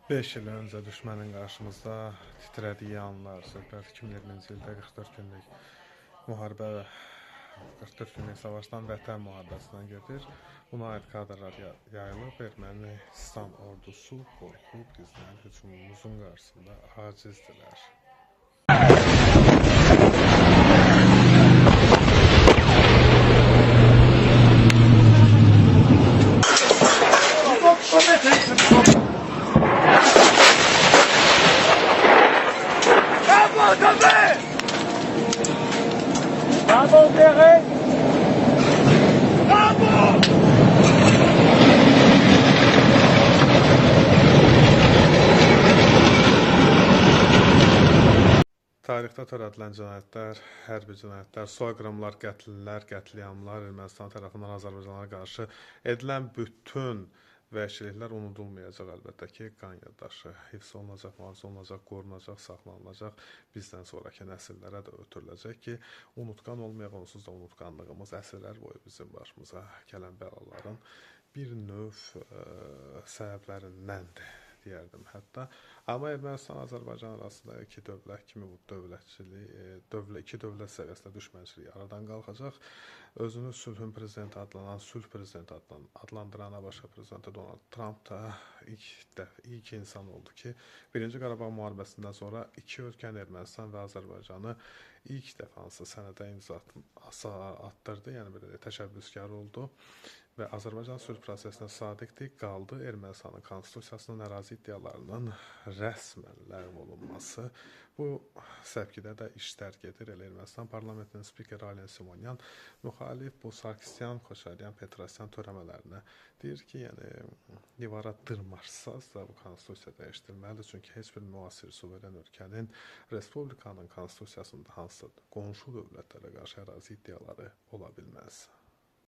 5 il öncə düşmənin qarşımızda titrədiyi anlar, söhbət 2020-ci ildə 44 günlük müharibə və 44 günlük savaşdan Vətən müharibəsinə gedir. Buna aid kadrlar yayılıb. Ermənistan ordusu qorxub bizdən hücumumuzun qarşısında acizdirlər. Bravo, Perret! Bravo! Tarixdə törədilən cinayətlər, hərbi cinayətlər, soyqırımlar, qətlilər, qətliamlar, Ermənistan tərəfindən Azərbaycana qarşı edilən bütün vəhşiliklər unudulmayacaq, əlbəttə ki, qan yaddaşı hifz olunacaq, mühafizə olunacaq, qorunacaq, saxlanılacaq, bizdən sonraki nəsillərə də ötürüləcək ki, unutqan olmayaq, onsuz da unutqanlığımız əsrlər boyu bizim başımıza gələn bəlaların bir növ səbəblərindəndir, deyərdim hətta. Amma Ermənistan Azərbaycan arasında iki dövlət kimi bu iki dövlət səviyyəsində düşmənçilik aradan qalxacaq. Özünü sülhün prezidenti adlanan, sülh prezidenti adlandıran ABŞ prezidenti Donald Trump da ilk insan oldu ki, Birinci Qarabağ müharibəsindən sonra iki ölkəni Ermənistan və Azərbaycanı ilk dəfə hansı sənədə imza attırdı, yəni belə təşəbbüskar oldu və Azərbaycan sülh prosesinə sadiqdir, qaldı Ermənistanın konstitusiyasının ərazi iddialarının rəsmən ləğv olunması. Bu səvkidə də işlər gedir. Elə Ermənistan parlamentinin spikeri Alen Simonyan müxalif bu Sarkisyan, Koçaryan, Petrosyan törəmələrinə deyir ki, yəni divara dırmaşsaz da bu konstitusiya dəyişdirilməlidir. Çünki heç bir müasir suveren ölkənin Respublikanın konstitusiyasında hansıdır qonşu dövlətlərə qarşı ərazi iddiaları ola bilməz.